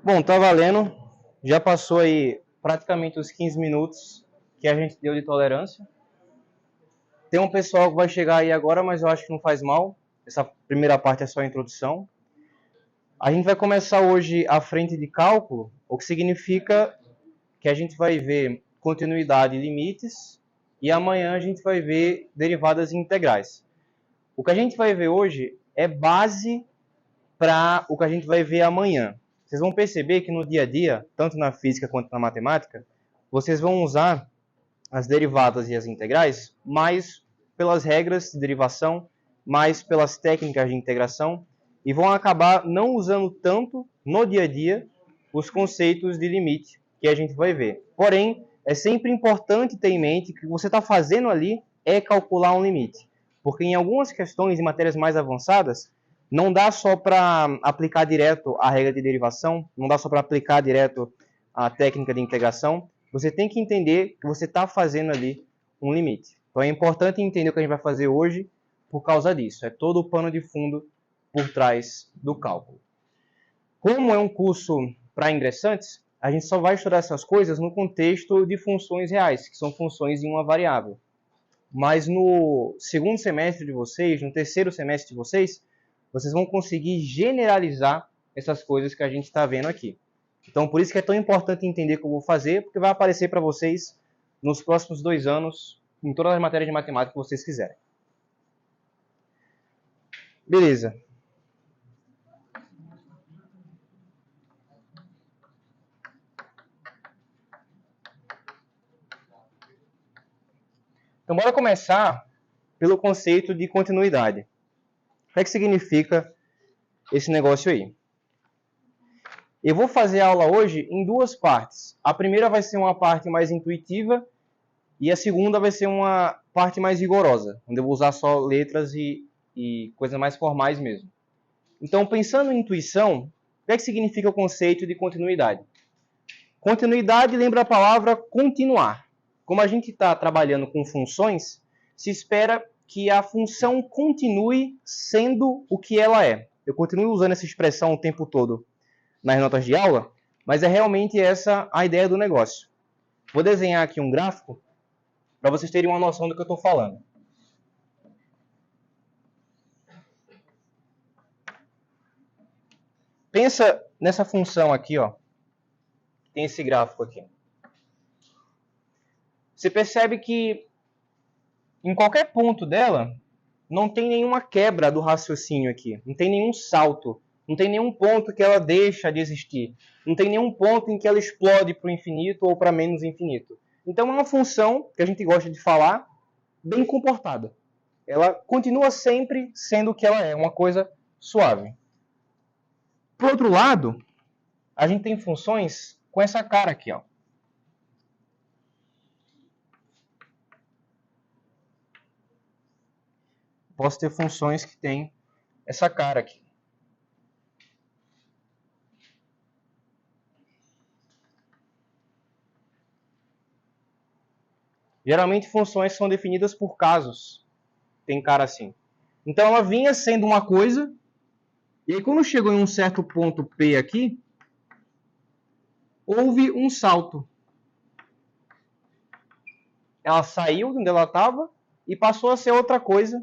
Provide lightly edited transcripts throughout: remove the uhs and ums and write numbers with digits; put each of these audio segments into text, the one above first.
Bom, tá valendo. Já passou aí praticamente os 15 minutos que a gente deu de tolerância. Tem um pessoal que vai chegar aí agora, mas eu acho que não faz mal. Essa primeira parte é só a introdução. A gente vai começar hoje a frente de cálculo, o que significa que a gente vai ver continuidade e limites, e amanhã a gente vai ver derivadas integrais. O que a gente vai ver hoje é base para o que a gente vai ver amanhã. Vocês vão perceber que no dia a dia, tanto na física quanto na matemática, vocês vão usar as derivadas e as integrais mais pelas regras de derivação, mais pelas técnicas de integração, e vão acabar não usando tanto no dia a dia os conceitos de limite que a gente vai ver. Porém, é sempre importante ter em mente que o que você está fazendo ali é calcular um limite. Porque em algumas questões, em matérias mais avançadas, não dá só para aplicar direto a regra de derivação, não dá só para aplicar direto a técnica de integração. Você tem que entender que você está fazendo ali um limite. Então é importante entender o que a gente vai fazer hoje por causa disso. É todo o pano de fundo por trás do cálculo. Como é um curso para ingressantes, a gente só vai estudar essas coisas no contexto de funções reais, que são funções em uma variável. Mas no segundo semestre de vocês, no terceiro semestre de vocês vão conseguir generalizar essas coisas que a gente está vendo aqui. Então, por isso que é tão importante entender o que eu vou fazer, porque vai aparecer para vocês nos próximos 2 anos, em todas as matérias de matemática que vocês quiserem. Beleza. Então, bora começar pelo conceito de continuidade. O que é que significa esse negócio aí? Eu vou fazer a aula hoje em 2 partes. A primeira vai ser uma parte mais intuitiva e a segunda vai ser uma parte mais rigorosa, onde eu vou usar só letras e coisas mais formais mesmo. Então, pensando em intuição, o que é que significa o conceito de continuidade? Continuidade lembra a palavra continuar. Como a gente está trabalhando com funções, se espera que a função continue sendo o que ela é. Eu continuo usando essa expressão o tempo todo nas notas de aula, mas é realmente essa a ideia do negócio. Vou desenhar aqui um gráfico para vocês terem uma noção do que eu estou falando. Pensa nessa função aqui, ó. Tem esse gráfico aqui. Você percebe que em qualquer ponto dela não tem nenhuma quebra do raciocínio aqui, não tem nenhum salto, não tem nenhum ponto que ela deixa de existir, não tem nenhum ponto em que ela explode para o infinito ou para menos infinito. Então é uma função que a gente gosta de falar bem comportada. Ela continua sempre sendo o que ela é, uma coisa suave. Por outro lado, a gente tem funções com essa cara aqui, ó. Posso ter funções que têm essa cara aqui. Geralmente funções são definidas por casos. Tem cara assim. Então ela vinha sendo uma coisa, e aí quando chegou em um certo ponto P aqui, houve um salto. Ela saiu de onde ela estava e passou a ser outra coisa.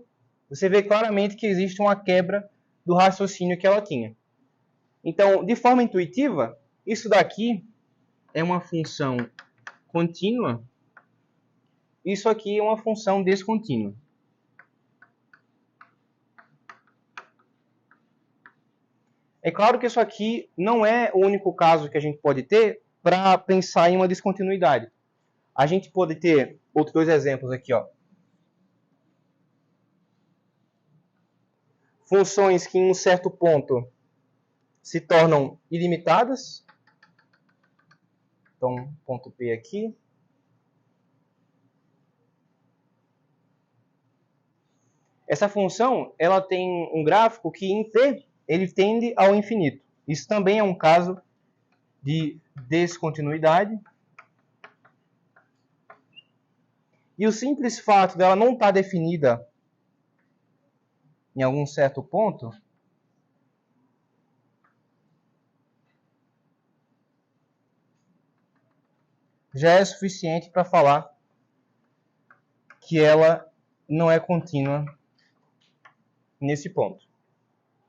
Você vê claramente que existe uma quebra do raciocínio que ela tinha. Então, de forma intuitiva, isso daqui é uma função contínua. Isso aqui é uma função descontínua. É claro que isso aqui não é o único caso que a gente pode ter para pensar em uma descontinuidade. A gente pode ter outros 2 exemplos aqui, ó. Funções que em um certo ponto se tornam ilimitadas. Então, ponto P aqui. Essa função, ela tem um gráfico que em T ele tende ao infinito. Isso também é um caso de descontinuidade. E o simples fato dela não estar definida em algum certo ponto já é suficiente para falar que ela não é contínua nesse ponto.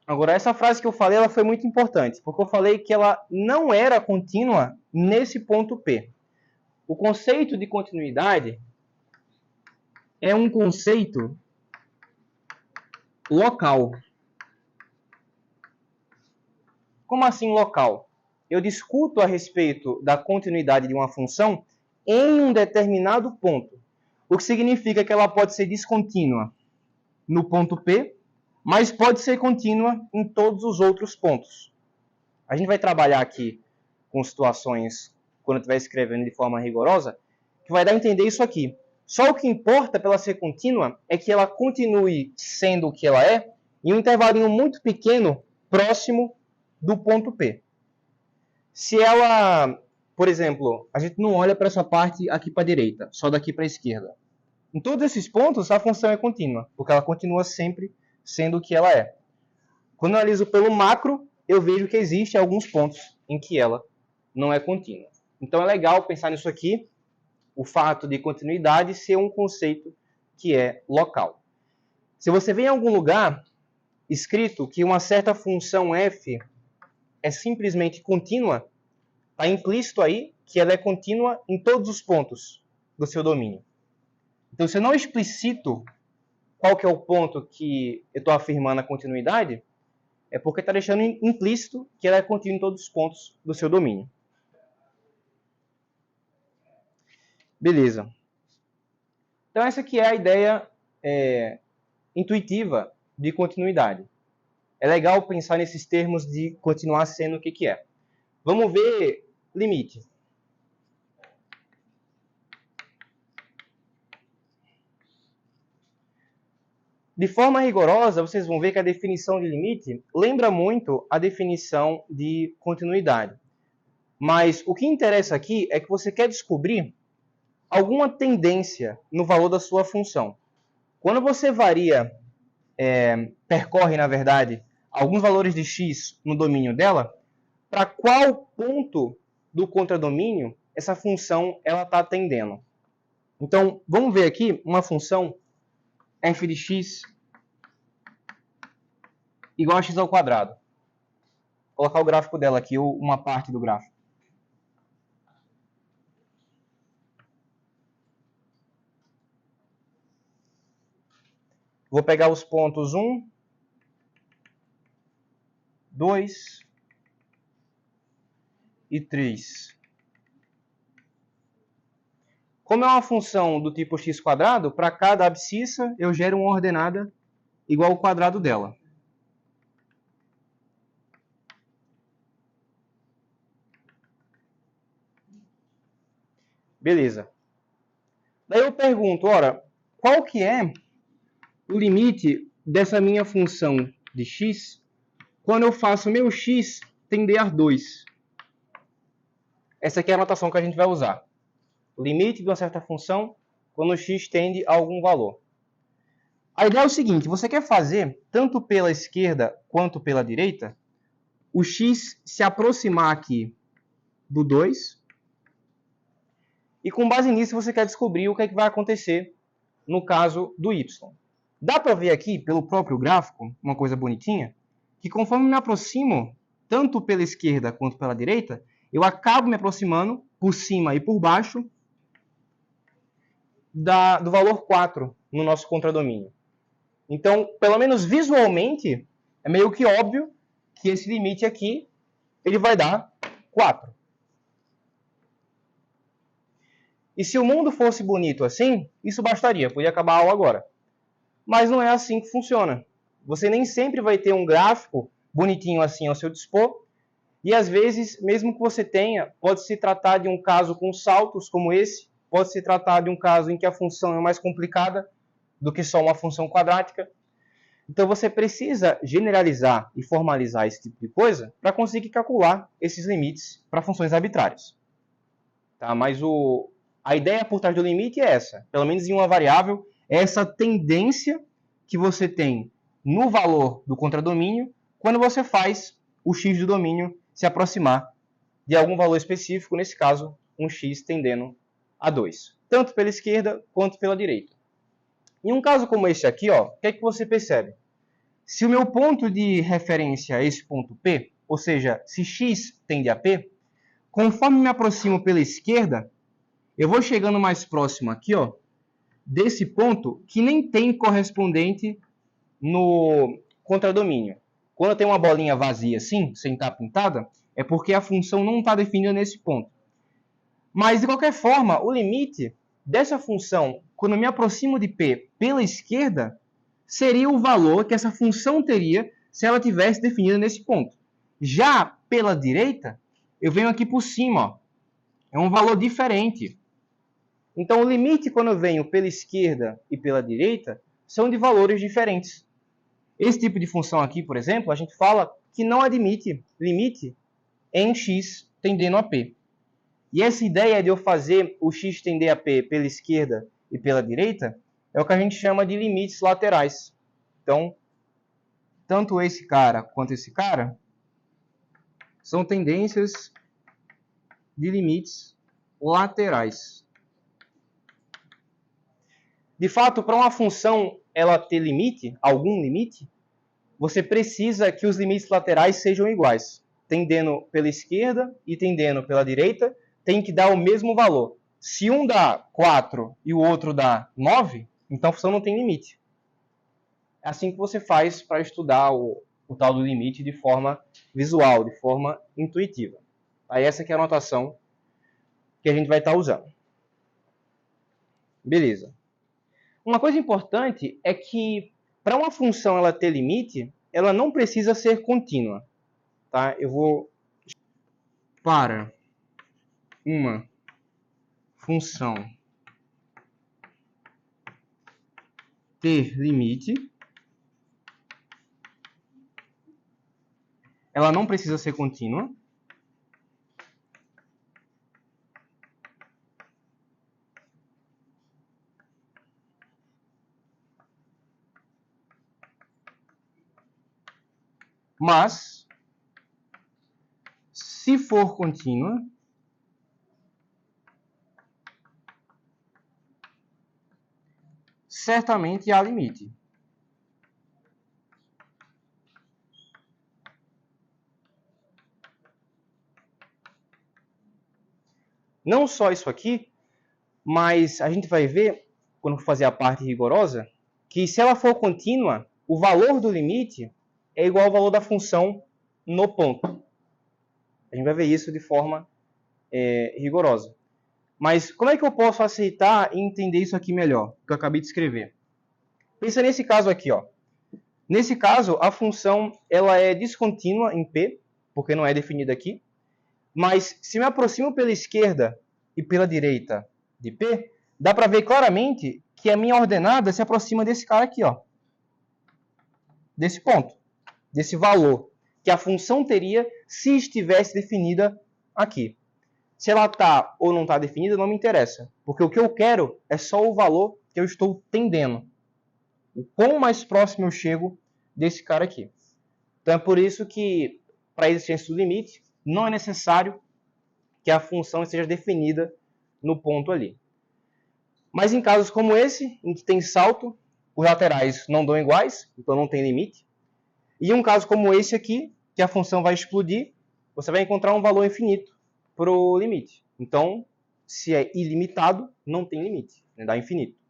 Agora, essa frase que eu falei, ela foi muito importante, porque eu falei que ela não era contínua nesse ponto P. O conceito de continuidade é um conceito local. Como assim local? Eu discuto a respeito da continuidade de uma função em um determinado ponto, o que significa que ela pode ser descontínua no ponto P, mas pode ser contínua em todos os outros pontos. A gente vai trabalhar aqui com situações, quando eu estiver escrevendo de forma rigorosa, que vai dar a entender isso aqui. Só o que importa para ela ser contínua é que ela continue sendo o que ela é em um intervalinho muito pequeno próximo do ponto P. Se ela, por exemplo, a gente não olha para essa parte aqui para a direita, só daqui para a esquerda. Em todos esses pontos, a função é contínua, porque ela continua sempre sendo o que ela é. Quando eu analiso pelo macro, eu vejo que existem alguns pontos em que ela não é contínua. Então é legal pensar nisso aqui, o fato de continuidade ser um conceito que é local. Se você vê em algum lugar escrito que uma certa função f é simplesmente contínua, está implícito aí que ela é contínua em todos os pontos do seu domínio. Então, se eu não explicito qual que é o ponto que eu estou afirmando a continuidade, é porque está deixando implícito que ela é contínua em todos os pontos do seu domínio. Beleza. Então, essa aqui é a ideia intuitiva de continuidade. É legal pensar nesses termos de continuar sendo o que é. Vamos ver limite. De forma rigorosa, vocês vão ver que a definição de limite lembra muito a definição de continuidade. Mas o que interessa aqui é que você quer descobrir alguma tendência no valor da sua função. Quando você percorre, na verdade, alguns valores de x no domínio dela, para qual ponto do contradomínio essa função está tendendo. Então, vamos ver aqui uma função f de x igual a x ao quadrado. Vou colocar o gráfico dela aqui, ou uma parte do gráfico. Vou pegar os pontos 1, 2 e 3. Como é uma função do tipo x², para cada abscissa eu gero uma ordenada igual ao quadrado dela. Beleza. Daí eu pergunto, ora, qual que é o limite dessa minha função de x quando eu faço meu x tender a 2? Essa aqui é a notação que a gente vai usar. O limite de uma certa função quando o x tende a algum valor. A ideia é o seguinte, você quer fazer, tanto pela esquerda quanto pela direita, o x se aproximar aqui do 2, e com base nisso você quer descobrir o que é que vai acontecer no caso do y. Dá para ver aqui, pelo próprio gráfico, uma coisa bonitinha, que conforme me aproximo, tanto pela esquerda quanto pela direita, eu acabo me aproximando por cima e por baixo do valor 4 no nosso contradomínio. Então, pelo menos visualmente, é meio que óbvio que esse limite aqui ele vai dar 4. E se o mundo fosse bonito assim, isso bastaria, podia acabar a aula agora. Mas não é assim que funciona. Você nem sempre vai ter um gráfico bonitinho assim ao seu dispor, e às vezes, mesmo que você tenha, pode se tratar de um caso com saltos como esse, pode se tratar de um caso em que a função é mais complicada do que só uma função quadrática. Então você precisa generalizar e formalizar esse tipo de coisa para conseguir calcular esses limites para funções arbitrárias. Tá? Mas a ideia por trás do limite é essa, pelo menos em uma variável, é essa tendência que você tem no valor do contradomínio quando você faz o x do domínio se aproximar de algum valor específico, nesse caso, um x tendendo a 2, tanto pela esquerda quanto pela direita. Em um caso como esse aqui, ó, o que é que você percebe? Se o meu ponto de referência é esse ponto P, ou seja, se x tende a P, conforme me aproximo pela esquerda, eu vou chegando mais próximo aqui, ó, desse ponto que nem tem correspondente no contradomínio. Quando tem uma bolinha vazia assim, sem estar pintada, é porque a função não está definida nesse ponto. Mas, de qualquer forma, o limite dessa função, quando eu me aproximo de P pela esquerda, seria o valor que essa função teria se ela tivesse definida nesse ponto. Já pela direita, eu venho aqui por cima, ó, é um valor diferente. Então, o limite quando eu venho pela esquerda e pela direita são de valores diferentes. Esse tipo de função aqui, por exemplo, a gente fala que não admite limite em x tendendo a P. E essa ideia de eu fazer o x tender a P pela esquerda e pela direita é o que a gente chama de limites laterais. Então, tanto esse cara quanto esse cara são tendências de limites laterais. De fato, para uma função ela ter limite, algum limite, você precisa que os limites laterais sejam iguais. Tendendo pela esquerda e tendendo pela direita, tem que dar o mesmo valor. Se um dá 4 e o outro dá 9, então a função não tem limite. É assim que você faz para estudar o tal do limite de forma visual, de forma intuitiva. Aí essa que é a notação que a gente vai estar usando. Beleza. Uma coisa importante é que para uma função ela ter limite, ela não precisa ser contínua. Tá? Eu vou... Para uma função ter limite, ela não precisa ser contínua. Mas, se for contínua, certamente há limite. Não só isso aqui, mas a gente vai ver, quando for fazer a parte rigorosa, que se ela for contínua, o valor do limite é igual ao valor da função no ponto. A gente vai ver isso de forma rigorosa. Mas como é que eu posso aceitar e entender isso aqui melhor, que eu acabei de escrever? Pensa nesse caso aqui, ó. Nesse caso, a função ela é descontínua em P, porque não é definida aqui. Mas se me aproximo pela esquerda e pela direita de P, dá para ver claramente que a minha ordenada se aproxima desse cara aqui, ó. Desse ponto, desse valor que a função teria se estivesse definida aqui. Se ela está ou não está definida, não me interessa. Porque o que eu quero é só o valor que eu estou tendendo. O quão mais próximo eu chego desse cara aqui. Então é por isso que, para a existência do limite, não é necessário que a função esteja definida no ponto ali. Mas em casos como esse, em que tem salto, os laterais não dão iguais, então não tem limite. E em um caso como esse aqui, que a função vai explodir, você vai encontrar um valor infinito para o limite. Então, se é ilimitado, não tem limite, né? Dá infinito.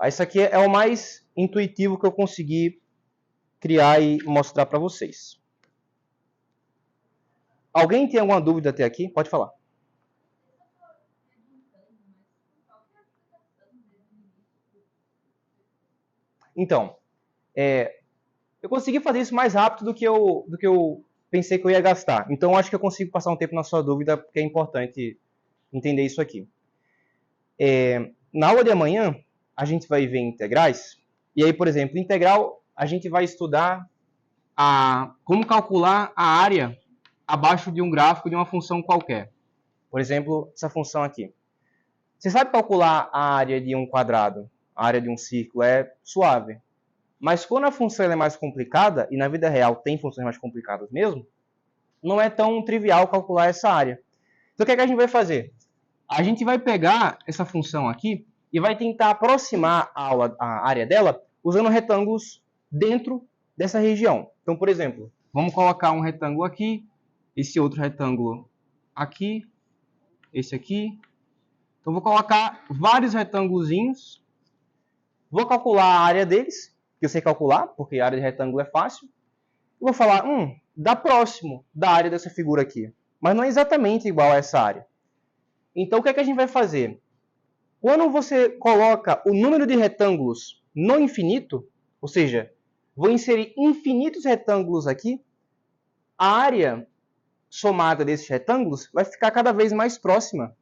Isso aqui é o mais intuitivo que eu consegui criar e mostrar para vocês. Alguém tem alguma dúvida até aqui? Pode falar. Então, eu consegui fazer isso mais rápido do que eu pensei que eu ia gastar. Então, acho que eu consigo passar um tempo na sua dúvida, porque é importante entender isso aqui. Na aula de amanhã, a gente vai ver integrais. E aí, por exemplo, integral, a gente vai estudar como calcular a área abaixo de um gráfico de uma função qualquer. Por exemplo, essa função aqui. Você sabe calcular a área de um quadrado, a área de um círculo, é suave. Mas quando a função é mais complicada, e na vida real tem funções mais complicadas mesmo, não é tão trivial calcular essa área. Então o que é que a gente vai fazer? A gente vai pegar essa função aqui e vai tentar aproximar a área dela usando retângulos dentro dessa região. Então, por exemplo, vamos colocar um retângulo aqui, esse outro retângulo aqui, esse aqui. Então, vou colocar vários retângulozinhos. Vou calcular a área deles, que eu sei calcular, porque a área de retângulo é fácil. E vou falar, dá próximo da área dessa figura aqui. Mas não é exatamente igual a essa área. Então, o que é que a gente vai fazer? Quando você coloca o número de retângulos no infinito, ou seja, vou inserir infinitos retângulos aqui, a área somada desses retângulos vai ficar cada vez mais próxima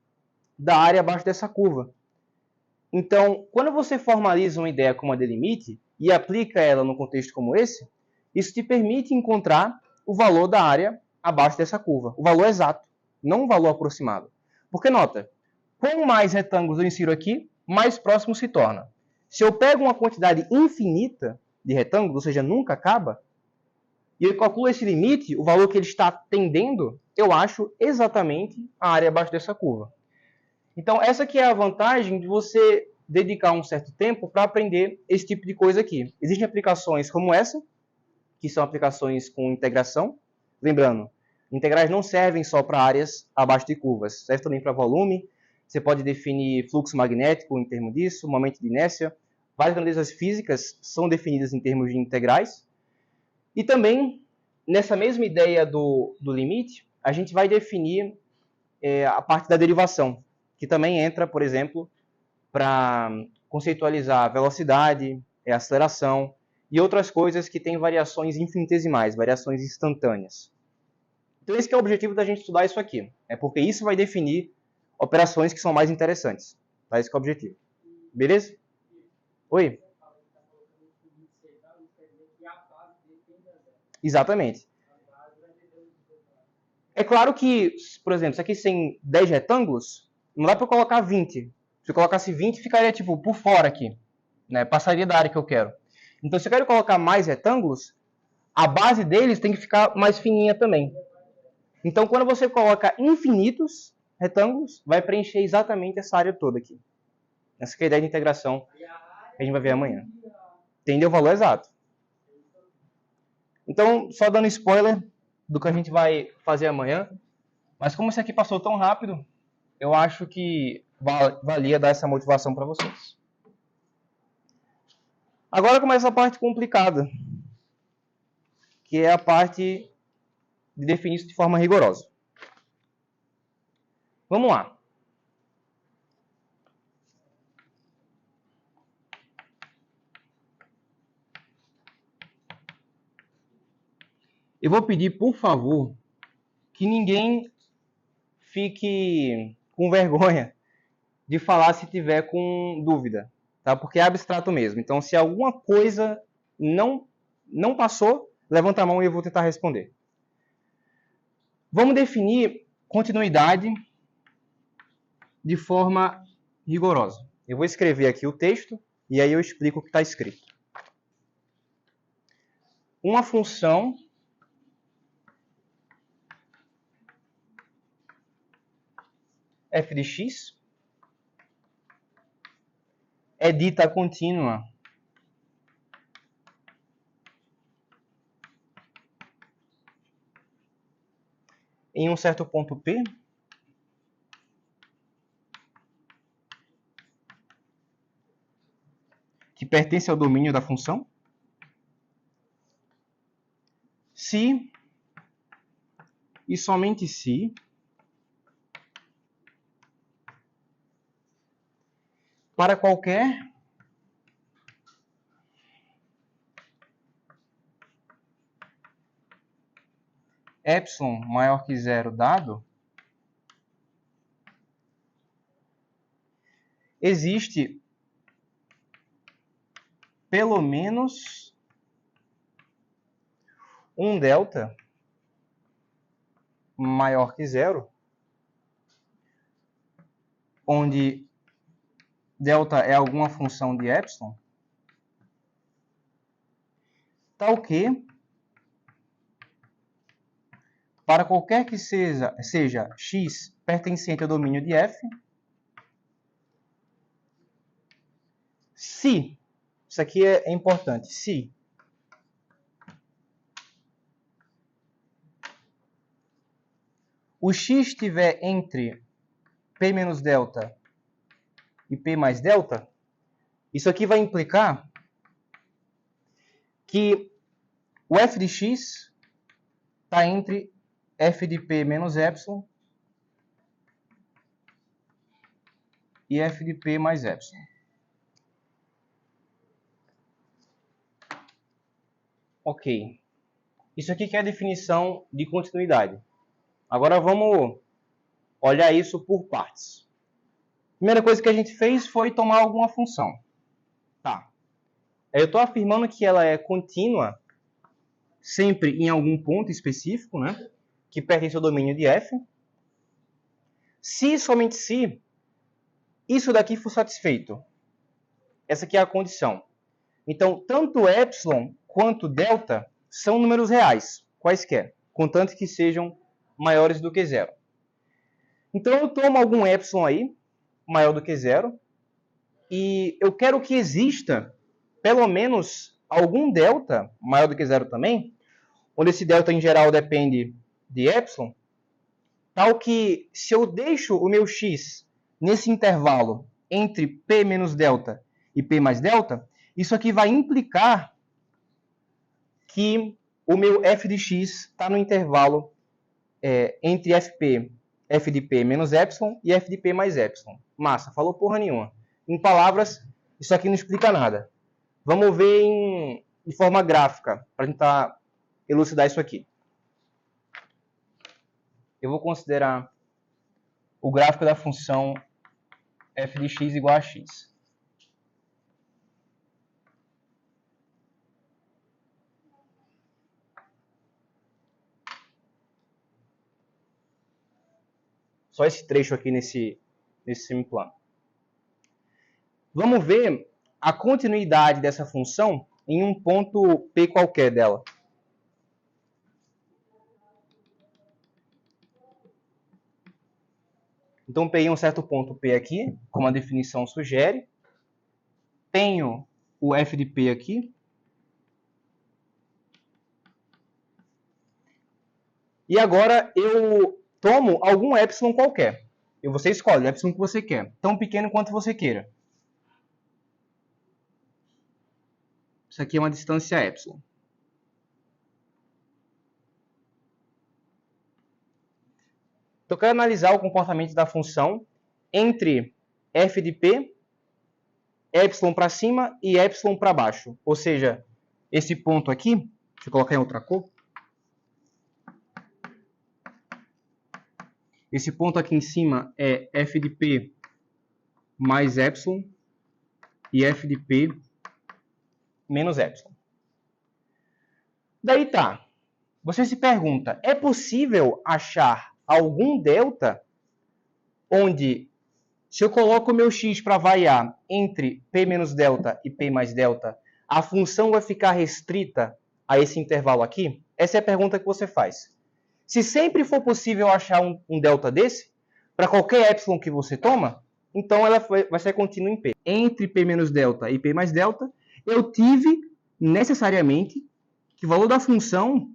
da área abaixo dessa curva. Então, quando você formaliza uma ideia como a de limite e aplica ela num contexto como esse, isso te permite encontrar o valor da área abaixo dessa curva, o valor exato, não o valor aproximado. Porque nota, quanto mais retângulos eu insiro aqui, mais próximo se torna. Se eu pego uma quantidade infinita de retângulos, ou seja, nunca acaba, e eu calculo esse limite, o valor que ele está tendendo, eu acho exatamente a área abaixo dessa curva. Então, essa aqui é a vantagem de você dedicar um certo tempo para aprender esse tipo de coisa aqui. Existem aplicações como essa, que são aplicações com integração. Lembrando, integrais não servem só para áreas abaixo de curvas, serve também para volume. Você pode definir fluxo magnético em termos disso, momento de inércia. Várias grandezas físicas são definidas em termos de integrais. E também, nessa mesma ideia do limite, a gente vai definir a parte da derivação, que também entra, por exemplo, para conceitualizar a velocidade, a aceleração e outras coisas que têm variações infinitesimais, variações instantâneas. Então esse que é o objetivo da gente estudar isso aqui, porque isso vai definir operações que são mais interessantes. Tá? Esse que é o objetivo. Beleza? Oi? Exatamente. É claro que, por exemplo, se aqui tem 10 retângulos, não dá para eu colocar 20. Se eu colocasse 20, ficaria tipo por fora aqui, né? Passaria da área que eu quero. Então, se eu quero colocar mais retângulos, a base deles tem que ficar mais fininha também. Então, quando você coloca infinitos retângulos, vai preencher exatamente essa área toda aqui. Essa é a ideia de integração que a gente vai ver amanhã. Entendeu o valor exato? Então, só dando spoiler do que a gente vai fazer amanhã. Mas como isso aqui passou tão rápido, eu acho que valia dar essa motivação para vocês. Agora começa a parte complicada, que é a parte de definir isso de forma rigorosa. Vamos lá. Eu vou pedir, por favor, que ninguém fique com vergonha de falar se tiver com dúvida, tá? Porque é abstrato mesmo. Então, se alguma coisa não passou, levanta a mão e eu vou tentar responder. Vamos definir continuidade de forma rigorosa. Eu vou escrever aqui o texto e aí eu explico o que está escrito. Uma função f de x é dita contínua em um certo ponto P que pertence ao domínio da função se e somente se para qualquer epsilon maior que zero dado, existe pelo menos um delta maior que zero, onde delta é alguma função de epsilon, tal que, para qualquer que seja x pertencente ao domínio de f, se, isso aqui é importante, se o x estiver entre p menos delta e p mais delta, isso aqui vai implicar que o f de x está entre f de p menos epsilon e f de p mais epsilon. Ok. Isso aqui que é a definição de continuidade. Agora vamos olhar isso por partes. A primeira coisa que a gente fez foi tomar alguma função. Tá. Eu estou afirmando que ela é contínua sempre em algum ponto específico, né? Que pertence ao domínio de f. Se somente se isso daqui for satisfeito. Essa aqui é a condição. Então, tanto epsilon quanto delta são números reais, quaisquer, contanto que sejam maiores do que zero. Então, eu tomo algum epsilon aí, maior do que zero, e eu quero que exista pelo menos algum delta, maior do que zero também, onde esse delta em geral depende de epsilon, tal que se eu deixo o meu x nesse intervalo entre p menos delta e p mais delta, isso aqui vai implicar que o meu f de x está no intervalo entre f de p menos epsilon e f de p mais epsilon. Massa, falou porra nenhuma. Em palavras, isso aqui não explica nada. Vamos ver de forma gráfica, para tentar elucidar isso aqui. Eu vou considerar o gráfico da função f de x igual a x. Só esse trecho aqui nesse semiplano. Vamos ver a continuidade dessa função em um ponto P qualquer dela. Então, peguei um certo ponto P aqui, como a definição sugere. Tenho o f de P aqui. E agora eu tomo algum epsilon qualquer. E você escolhe o epsilon que você quer, tão pequeno quanto você queira. Isso aqui é uma distância epsilon. Então, eu quero analisar o comportamento da função entre f de p, epsilon para cima e epsilon para baixo. Ou seja, esse ponto aqui, deixa eu colocar em outra cor. Esse ponto aqui em cima é f de p mais epsilon e f de p menos epsilon. Daí tá. Você se pergunta, é possível achar algum delta onde, se eu coloco o meu x para variar entre p menos delta e p mais delta, a função vai ficar restrita a esse intervalo aqui? Essa é a pergunta que você faz. Se sempre for possível achar um delta desse, para qualquer epsilon que você toma, então ela vai ser contínua em p. Entre p menos delta e p mais delta, eu tive necessariamente que o valor da função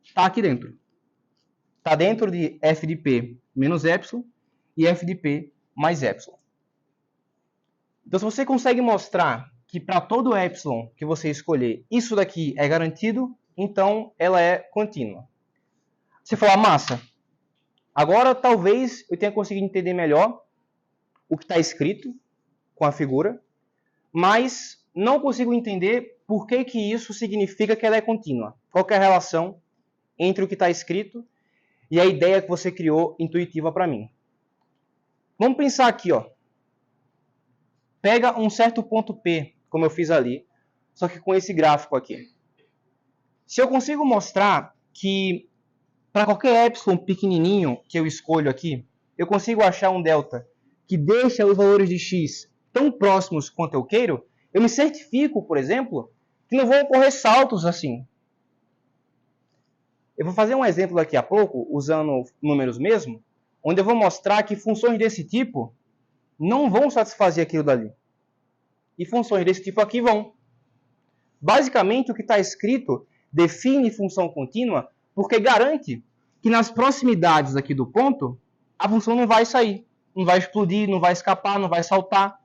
está aqui dentro. Está dentro de f de p menos epsilon e f de p mais epsilon. Então, se você consegue mostrar que para todo epsilon que você escolher, isso daqui é garantido, então ela é contínua. Você fala, massa, agora talvez eu tenha conseguido entender melhor o que está escrito com a figura, mas não consigo entender por que isso significa que ela é contínua. Qual que é a relação entre o que está escrito e a ideia que você criou intuitiva para mim. Vamos pensar aqui, ó. Pega um certo ponto P, como eu fiz ali, só que com esse gráfico aqui. Se eu consigo mostrar que para qualquer epsilon pequenininho que eu escolho aqui, eu consigo achar um delta que deixa os valores de x tão próximos quanto eu queiro, eu me certifico, por exemplo, que não vão ocorrer saltos assim. Eu vou fazer um exemplo daqui a pouco, usando números mesmo, onde eu vou mostrar que funções desse tipo não vão satisfazer aquilo dali. E funções desse tipo aqui vão. Basicamente, o que está escrito define função contínua porque garante que nas proximidades aqui do ponto, a função não vai sair, não vai explodir, não vai escapar, não vai saltar.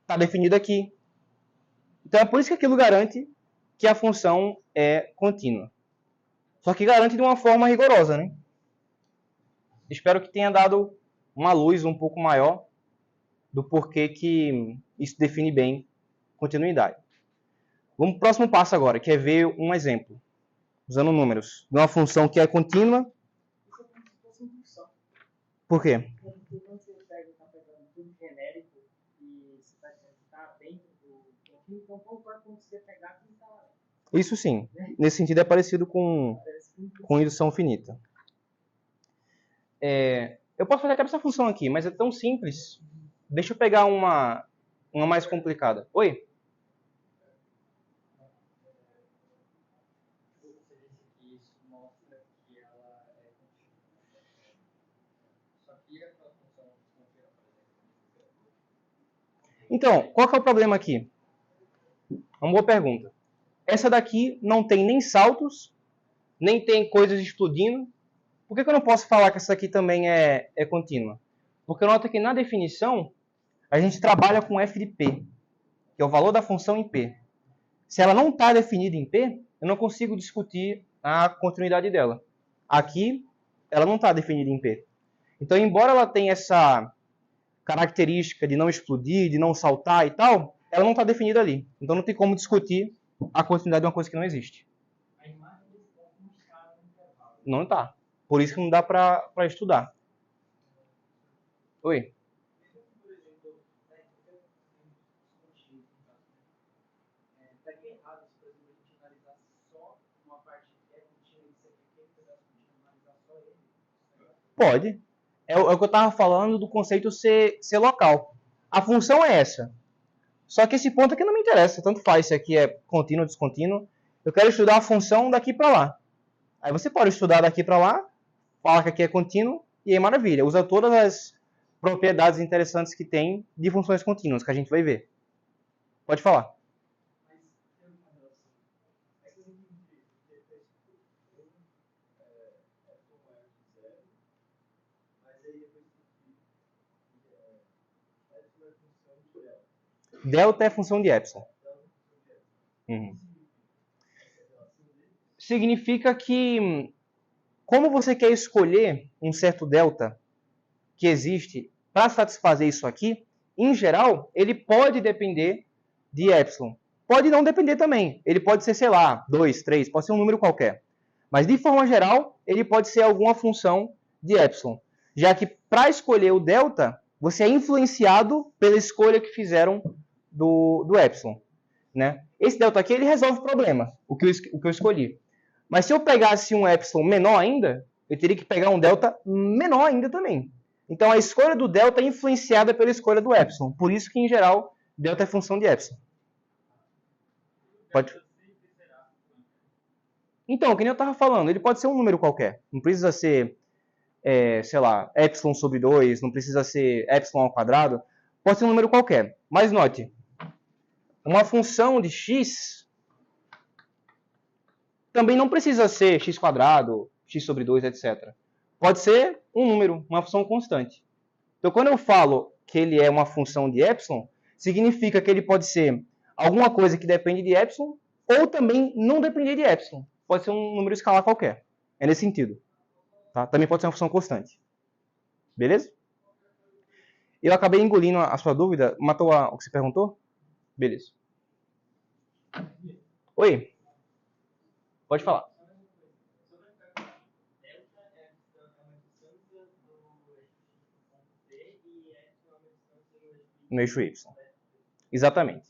Está definido aqui. Então, é por isso que aquilo garante que a função é contínua. Só que garante de uma forma rigorosa, né? Espero que tenha dado uma luz um pouco maior do porquê que isso define bem continuidade. Vamos para o próximo passo agora, que é ver um exemplo, usando números, de uma função que é contínua. Por quê? Porque quando você está pegando tudo genérico e você está dentro do contínuo, então concordo com você pegar e está lá. Isso sim. Nesse sentido é parecido com indução finita. Eu posso fazer até essa função aqui, mas é tão simples. Deixa eu pegar uma mais complicada. Oi? Então, qual que é o problema aqui? Uma boa pergunta. Essa daqui não tem nem saltos, nem tem coisas explodindo. Por que eu não posso falar que essa aqui também é contínua? Porque nota que na definição, a gente trabalha com f de p, que é o valor da função em p. Se ela não está definida em p, eu não consigo discutir a continuidade dela. Aqui, ela não está definida em p. Então, embora ela tenha essa característica de não explodir, de não saltar e tal, ela não está definida ali. Então, não tem como discutir a continuidade de uma coisa que não existe. A imagem desse ponto não está no intervalo. Não está. Por isso que não dá para estudar. Oi? Por exemplo, estaria errado se, por exemplo, a gente analisar só uma parte que é contínua e ser pequeno pedaço contínuo, analisar só ele? Pode. É o que eu estava falando do conceito ser local. A função é essa. Só que esse ponto aqui não me interessa. Tanto faz se aqui é contínuo ou descontínuo. Eu quero estudar a função daqui para lá. Aí você pode estudar daqui para lá, fala que aqui é contínuo, e aí maravilha. Usa todas as propriedades interessantes que tem de funções contínuas, que a gente vai ver. Pode falar. Delta é função de epsilon. Significa que, como você quer escolher um certo delta que existe para satisfazer isso aqui, em geral, ele pode depender de epsilon. Pode não depender também. Ele pode ser, sei lá, 2, 3, pode ser um número qualquer. Mas, de forma geral, ele pode ser alguma função de epsilon. Já que, para escolher o delta, você é influenciado pela escolha que fizeram do epsilon. Né? Esse delta aqui, ele resolve o problema, o que eu escolhi. Mas se eu pegasse um epsilon menor ainda, eu teria que pegar um delta menor ainda também. Então, a escolha do delta é influenciada pela escolha do epsilon. Por isso que, em geral, delta é função de epsilon. Pode... Então, que nem eu estava falando, ele pode ser um número qualquer. Não precisa ser, sei lá, epsilon sobre 2, não precisa ser epsilon ao quadrado. Pode ser um número qualquer. Mas note, uma função de x também não precisa ser x quadrado, x sobre 2, etc. Pode ser um número, uma função constante. Então, quando eu falo que ele é uma função de epsilon, significa que ele pode ser alguma coisa que depende de epsilon ou também não depender de epsilon. Pode ser um número escalar qualquer. É nesse sentido. Tá? Também pode ser uma função constante. Beleza? Eu acabei engolindo a sua dúvida. Matou o que você perguntou? Beleza. Oi? Pode falar. No eixo Y. Exatamente.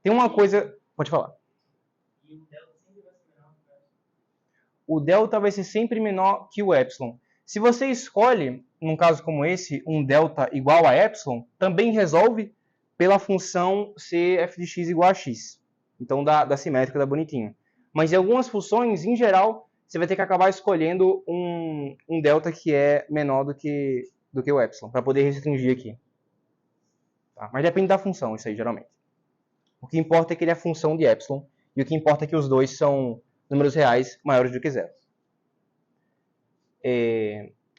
Tem uma coisa... Pode falar. O delta vai ser sempre menor que o epsilon. Se você escolhe, num caso como esse, um delta igual a epsilon, também resolve pela função ser f de x igual a x. Então dá simétrica, dá bonitinho. Mas em algumas funções, em geral, você vai ter que acabar escolhendo um delta que é menor do que o epsilon, para poder restringir aqui. Tá? Mas depende da função, isso aí, geralmente. O que importa é que ele é função de epsilon, e o que importa é que os dois são números reais maiores do que zero.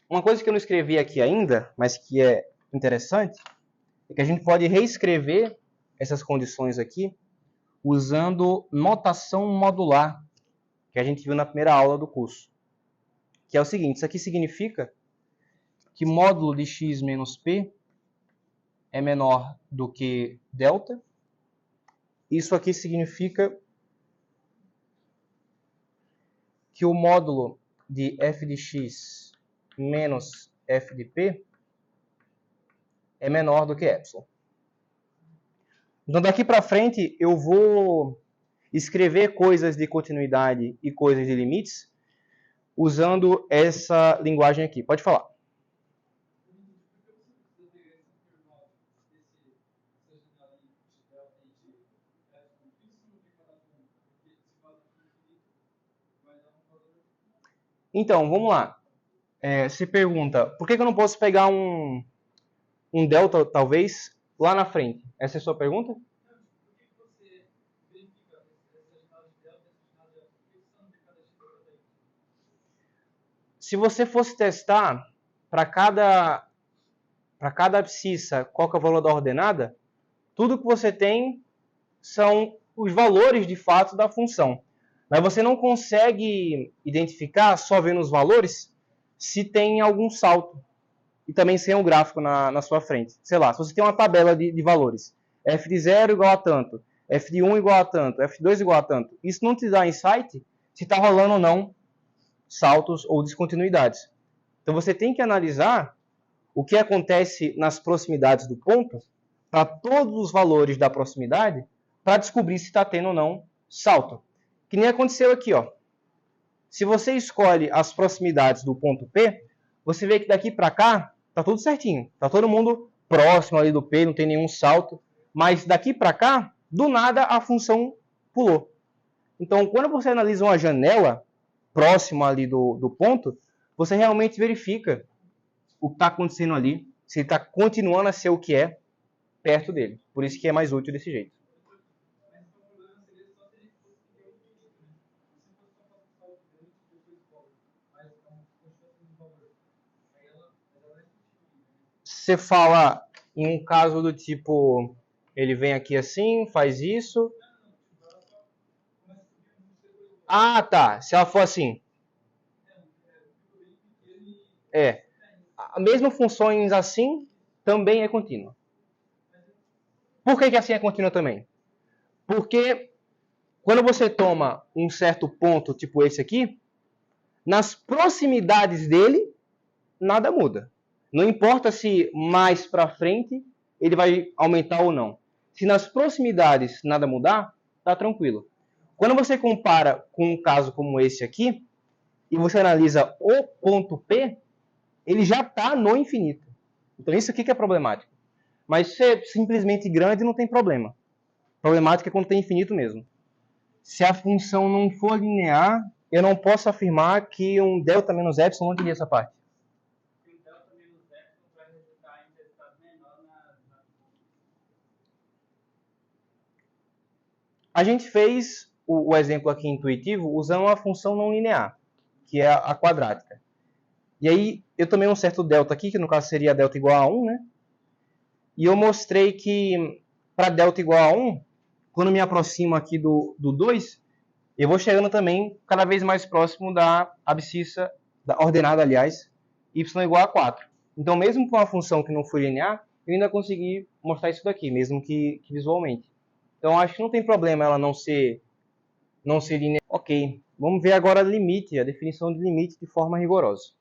Uma coisa que eu não escrevi aqui ainda, mas que é interessante, é que a gente pode reescrever essas condições aqui usando notação modular, que a gente viu na primeira aula do curso. Que é o seguinte, isso aqui significa que módulo de x menos p é menor do que delta. Isso aqui significa que o módulo de f de x menos f de p é menor do que epsilon. Então, daqui para frente, eu vou escrever coisas de continuidade e coisas de limites usando essa linguagem aqui. Pode falar. Então, vamos lá. Se pergunta, por que eu não posso pegar um delta, talvez, lá na frente? Essa é a sua pergunta? Se você fosse testar para cada abscissa qual que é o valor da ordenada, tudo que você tem são os valores de fato da função. Mas você não consegue identificar, só vendo os valores, se tem algum salto. E também sem um gráfico na sua frente. Sei lá, se você tem uma tabela de valores, f de 0 igual a tanto, f de 1 igual a tanto, f de 2 igual a tanto, isso não te dá insight se está rolando ou não saltos ou descontinuidades. Então você tem que analisar o que acontece nas proximidades do ponto para todos os valores da proximidade para descobrir se está tendo ou não salto. Que nem aconteceu aqui, ó. Se você escolhe as proximidades do ponto P, você vê que daqui para cá está tudo certinho. Está todo mundo próximo ali do P, não tem nenhum salto. Mas daqui para cá, do nada, a função pulou. Então, quando você analisa uma janela próxima ali do ponto, você realmente verifica o que está acontecendo ali, se ele está continuando a ser o que é perto dele. Por isso que é mais útil desse jeito. Você fala em um caso do tipo, ele vem aqui assim, faz isso. Ah, tá. Se ela for assim. Mesmo funções assim, também é contínua. Por que assim é contínua também? Porque quando você toma um certo ponto, tipo esse aqui, nas proximidades dele, nada muda. Não importa se mais para frente ele vai aumentar ou não. Se nas proximidades nada mudar, tá tranquilo. Quando você compara com um caso como esse aqui, e você analisa o ponto P, ele já está no infinito. Então isso aqui que é problemático. Mas se é simplesmente grande, não tem problema. Problemático é quando tem infinito mesmo. Se a função não for linear, eu não posso afirmar que um delta menos epsilon não teria essa parte. A gente fez o exemplo aqui intuitivo usando uma função não linear, que é a quadrática. E aí eu tomei um certo delta aqui, que no caso seria delta igual a 1, né? E eu mostrei que para delta igual a 1, quando me aproximo aqui do 2, eu vou chegando também cada vez mais próximo da abscissa, da ordenada, aliás, y igual a 4. Então, mesmo com uma função que não foi linear, eu ainda consegui mostrar isso daqui, mesmo que visualmente. Então, acho que não tem problema ela não ser linear. Ok, vamos ver agora limite, a definição de limite de forma rigorosa.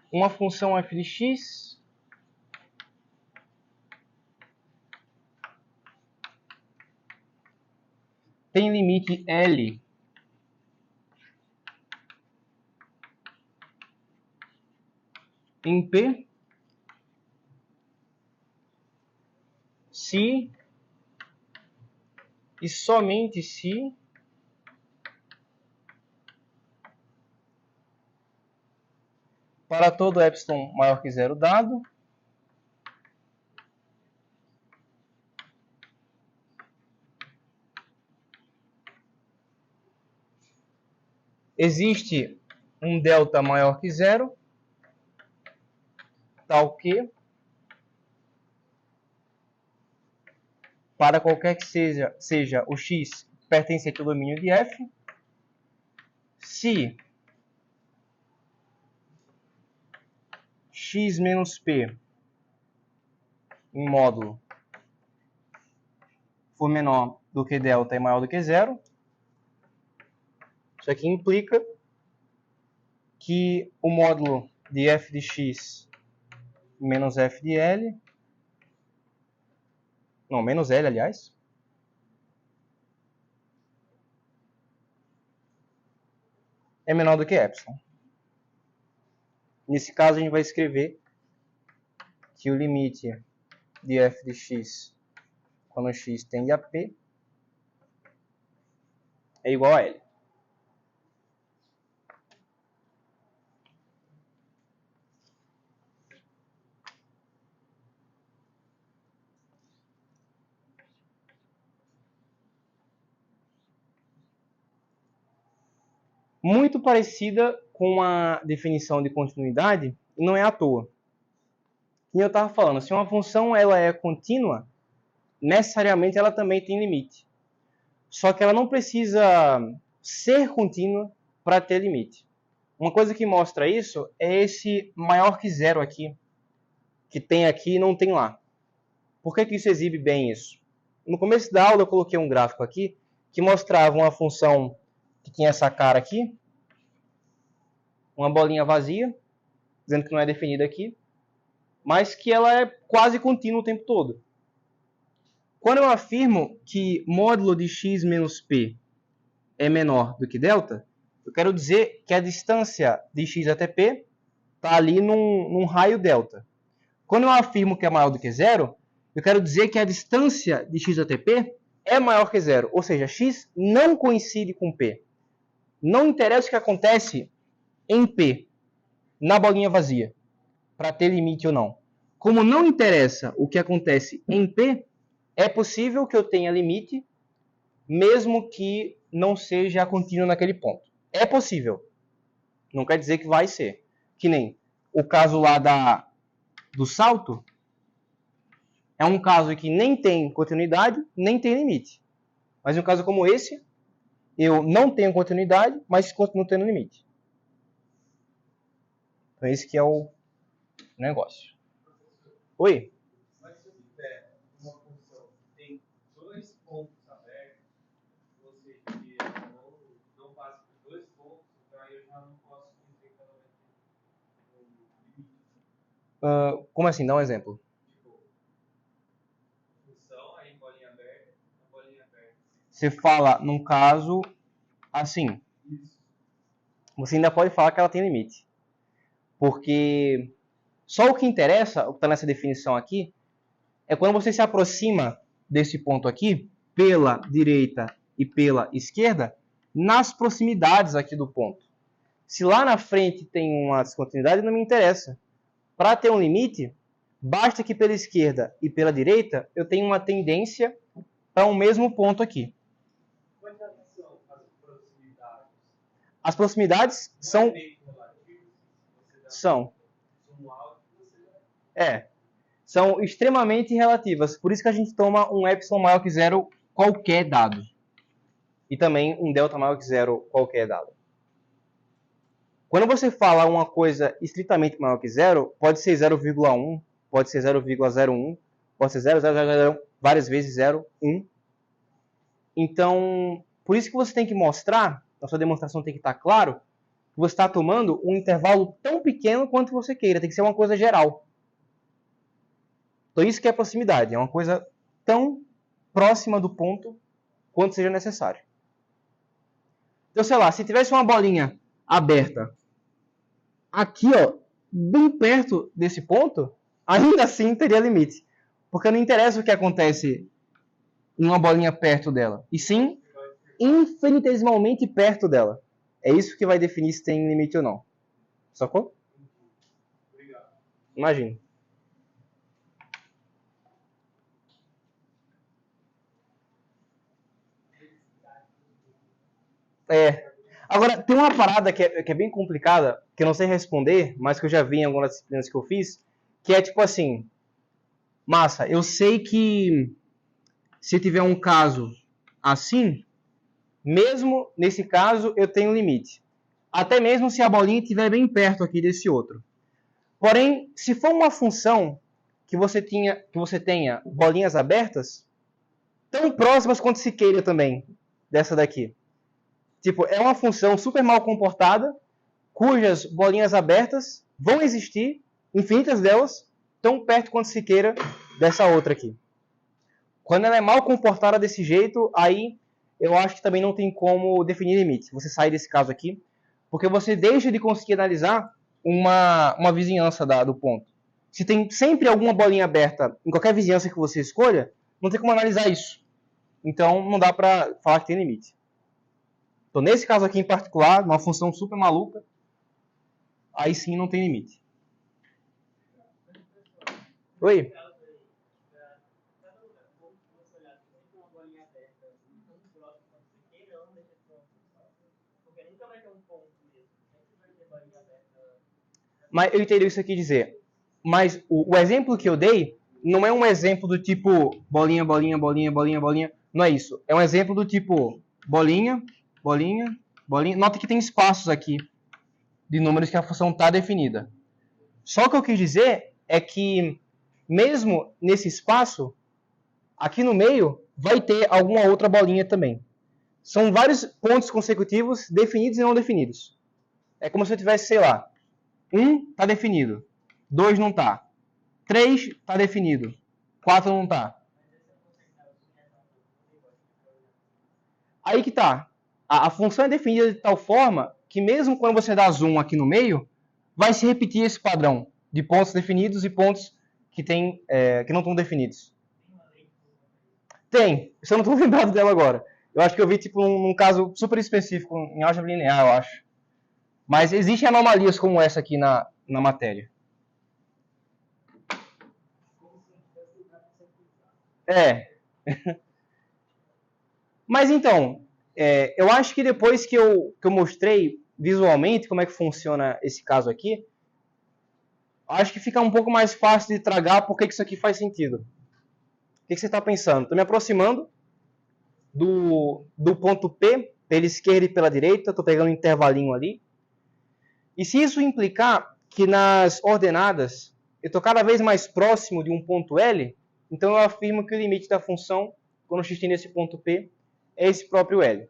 Uma função f de x tem limite L em P se e somente se para todo epsilon maior que zero dado, existe um delta maior que zero, tal que, para qualquer que seja o x pertencente ao domínio de f, se x menos p em módulo for menor do que delta e maior do que zero, isso aqui implica que o módulo de f de x menos f de L, não, menos L, aliás, é menor do que epsilon. Nesse caso, a gente vai escrever que o limite de f de x quando x tende a p é igual a L. Muito parecida com a definição de continuidade, e não é à toa. E eu estava falando, se uma função ela é contínua, necessariamente ela também tem limite. Só que ela não precisa ser contínua para ter limite. Uma coisa que mostra isso é esse maior que zero aqui, que tem aqui e não tem lá. Por que isso exibe bem isso? No começo da aula eu coloquei um gráfico aqui que mostrava uma função que tinha essa cara aqui, uma bolinha vazia, dizendo que não é definida aqui, mas que ela é quase contínua o tempo todo. Quando eu afirmo que módulo de x menos p é menor do que delta, eu quero dizer que a distância de x até p está ali num raio delta. Quando eu afirmo que é maior do que zero, eu quero dizer que a distância de x até p é maior que zero, ou seja, x não coincide com p. Não interessa o que acontece em P, na bolinha vazia, para ter limite ou não. Como não interessa o que acontece em P, é possível que eu tenha limite, mesmo que não seja contínua naquele ponto. É possível. Não quer dizer que vai ser. Que nem o caso lá do salto, é um caso que nem tem continuidade, nem tem limite. Mas em um caso como esse, eu não tenho continuidade, mas continuo tendo limite. Então, esse que é o negócio. Oi? Mas se eu tiver uma função que tem dois pontos abertos, ou seja, que não passa por dois pontos, então aí eu já não posso dizer que ela vai ter um limite. Como assim? Dá um exemplo. Tipo, função, aí bolinha aberta, a bolinha aberta. Você fala, num caso, assim. Isso. Você ainda pode falar que ela tem limite. Porque só o que interessa, o que está nessa definição aqui, é quando você se aproxima desse ponto aqui, pela direita e pela esquerda, nas proximidades aqui do ponto. Se lá na frente tem uma descontinuidade, não me interessa. Para ter um limite, basta que pela esquerda e pela direita eu tenha uma tendência para um mesmo ponto aqui. Quais são as proximidades? As proximidades são... São. São extremamente relativas. Por isso que a gente toma um epsilon maior que zero qualquer dado. E também um delta maior que zero qualquer dado. Quando você fala uma coisa estritamente maior que zero, pode ser 0,1, pode ser 0,01, pode ser 0,000, várias vezes 0,1. Então, por isso que você tem que mostrar, na sua demonstração tem que estar claro, que você está tomando um intervalo tão pequeno quanto você queira. Tem que ser uma coisa geral. Então, isso que é proximidade. É uma coisa tão próxima do ponto quanto seja necessário. Então, sei lá, se tivesse uma bolinha aberta aqui, ó, bem perto desse ponto, ainda assim teria limite. Porque não interessa o que acontece em uma bolinha perto dela, e sim infinitesimalmente perto dela. É isso que vai definir se tem limite ou não. Sacou? Obrigado. Imagina. Agora, tem uma parada que é bem complicada, que eu não sei responder, mas que eu já vi em algumas disciplinas que eu fiz, que é tipo assim, massa, eu sei que se tiver um caso assim, mesmo nesse caso eu tenho limite. Até mesmo se a bolinha estiver bem perto aqui desse outro. Porém, se for uma função que você tenha bolinhas abertas, tão próximas quanto se queira também, dessa daqui. Tipo, é uma função super mal comportada, cujas bolinhas abertas vão existir, infinitas delas, tão perto quanto se queira dessa outra aqui. Quando ela é mal comportada desse jeito, aí eu acho que também não tem como definir limite. Você sai desse caso aqui, porque você deixa de conseguir analisar uma vizinhança do ponto. Se tem sempre alguma bolinha aberta em qualquer vizinhança que você escolha, não tem como analisar isso. Então não dá para falar que tem limite. Então nesse caso aqui em particular, uma função super maluca, aí sim não tem limite. Oi? Mas eu entendi o que você quis dizer. Mas o exemplo que eu dei não é um exemplo do tipo bolinha, bolinha, bolinha, bolinha, bolinha. Não é isso. É um exemplo do tipo bolinha, bolinha, bolinha. Nota que tem espaços aqui de números que a função está definida. Só o que eu quis dizer é que mesmo nesse espaço, aqui no meio, vai ter alguma outra bolinha também. São vários pontos consecutivos definidos e não definidos. É como se eu tivesse, sei lá, 1 está definido, 2 não está, 3 está definido, 4 não está. Aí que tá. A função é definida de tal forma que mesmo quando você dá zoom aqui no meio, vai se repetir esse padrão de pontos definidos e pontos que não estão definidos. Tem. Eu só não estou lembrado dela agora. Eu acho que eu vi tipo num caso super específico, em álgebra linear, eu acho. Mas existem anomalias como essa aqui na matéria. Mas então, eu acho que depois que eu mostrei visualmente como é que funciona esse caso aqui, acho que fica um pouco mais fácil de tragar porque isso aqui faz sentido. O que você está pensando? Estou me aproximando do ponto P, pela esquerda e pela direita, estou pegando um intervalinho ali. E se isso implicar que nas ordenadas eu estou cada vez mais próximo de um ponto L, então eu afirmo que o limite da função, quando x tem nesse ponto P, é esse próprio L.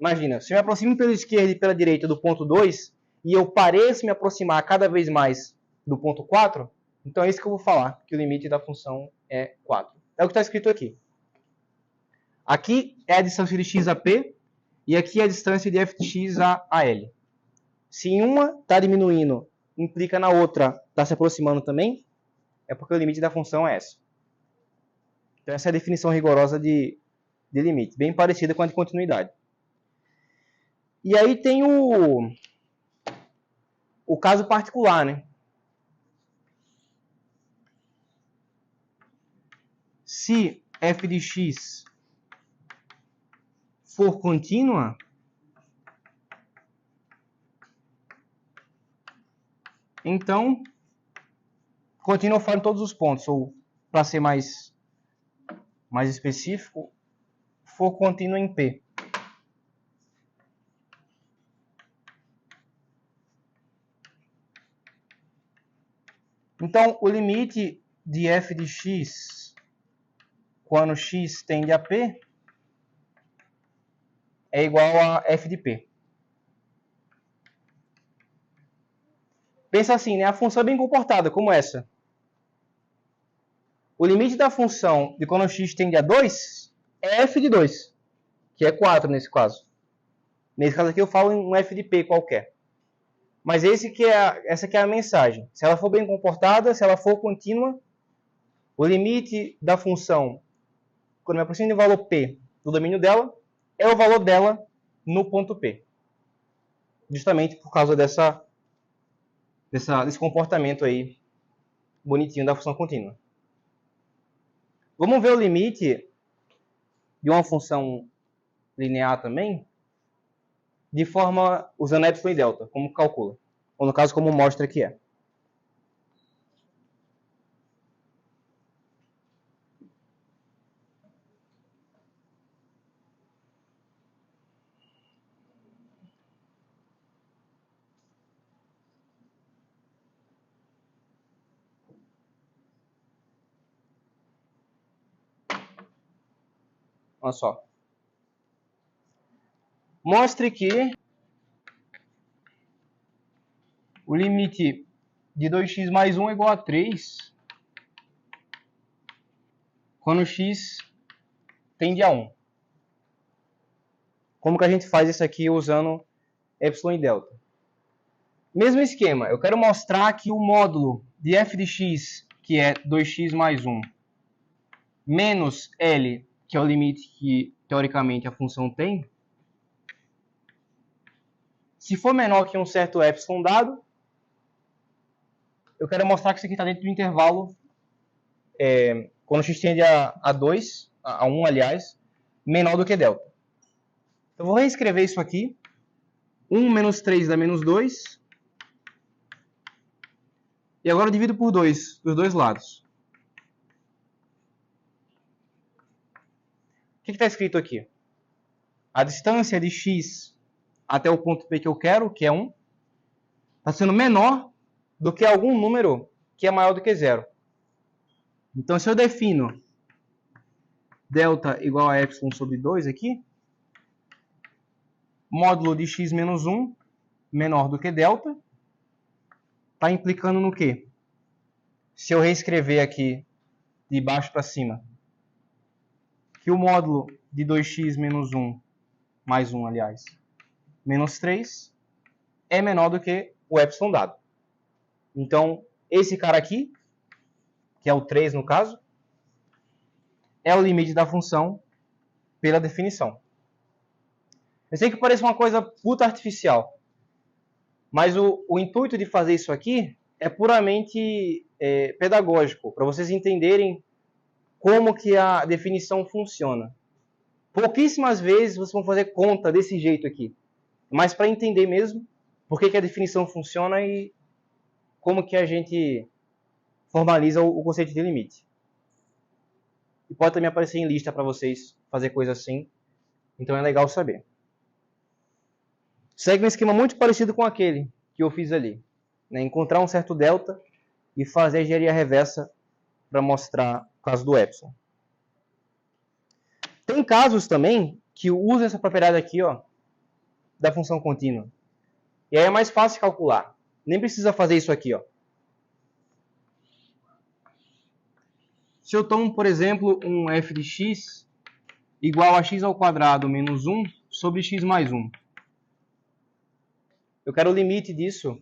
Imagina, se eu me aproximo pela esquerda e pela direita do ponto 2, e eu pareço me aproximar cada vez mais do ponto 4, então é isso que eu vou falar, que o limite da função é 4. É o que está escrito aqui. Aqui é a distância de x a P, e aqui é a distância de f de x a L. Se em uma está diminuindo, implica na outra está se aproximando também, é porque o limite da função é essa. Então essa é a definição rigorosa de limite, bem parecida com a de continuidade. E aí tem o caso particular, né? Se f de x for contínua, então contínua fora em todos os pontos, ou para ser mais específico, for contínua em P. Então, o limite de f de x quando x tende a P é igual a f de P. Pensa assim, né? A função é bem comportada, como essa. O limite da função de quando x tende a 2 é f de 2, que é 4 nesse caso. Nesse caso aqui eu falo em um f de p qualquer. Mas essa que é a mensagem. Se ela for bem comportada, se ela for contínua, o limite da função, quando me aproximo do valor p do domínio dela, é o valor dela no ponto p. Justamente por causa desse comportamento aí bonitinho da função contínua. Vamos ver o limite de uma função linear também, de forma usando epsilon e delta, como calcula. Ou no caso, como mostra que é. Olha só. Mostre que o limite de 2x mais 1 é igual a 3 quando x tende a 1. Como que a gente faz isso aqui usando epsilon e delta? Mesmo esquema, eu quero mostrar que o módulo de f de x, que é 2x mais 1, menos L, que é o limite que, teoricamente, a função tem, se for menor que um certo epsilon dado, eu quero mostrar que isso aqui está dentro do intervalo, quando x tende a 2, a 1, aliás, menor do que delta. Então, eu vou reescrever isso aqui. 1 menos 3 dá menos 2. E agora eu divido por 2, dos dois lados. O que está escrito aqui? A distância de x até o ponto P que eu quero, que é 1, está sendo menor do que algum número que é maior do que 0. Então, se eu defino delta igual a epsilon sobre 2 aqui, módulo de x menos 1 menor do que delta, está implicando no quê? Se eu reescrever aqui de baixo para cima, que o módulo de 2x menos 1, mais 1, aliás, menos 3, é menor do que o epsilon dado. Então, esse cara aqui, que é o 3 no caso, é o limite da função pela definição. Eu sei que parece uma coisa puta artificial, mas o intuito de fazer isso aqui é puramente pedagógico, para vocês entenderem como que a definição funciona. Pouquíssimas vezes vocês vão fazer conta desse jeito aqui, mas para entender mesmo por que a definição funciona e como que a gente formaliza o conceito de limite. E pode também aparecer em lista para vocês fazer coisa assim, então é legal saber. Segue um esquema muito parecido com aquele que eu fiz ali, né? Encontrar um certo delta e fazer a engenharia reversa para mostrar o caso do epsilon. Tem casos também que usam essa propriedade aqui, ó, da função contínua. E aí é mais fácil calcular. Nem precisa fazer isso aqui, ó. Se eu tomo, por exemplo, um f de x igual a x ao quadrado menos 1 sobre x mais 1. Eu quero o limite disso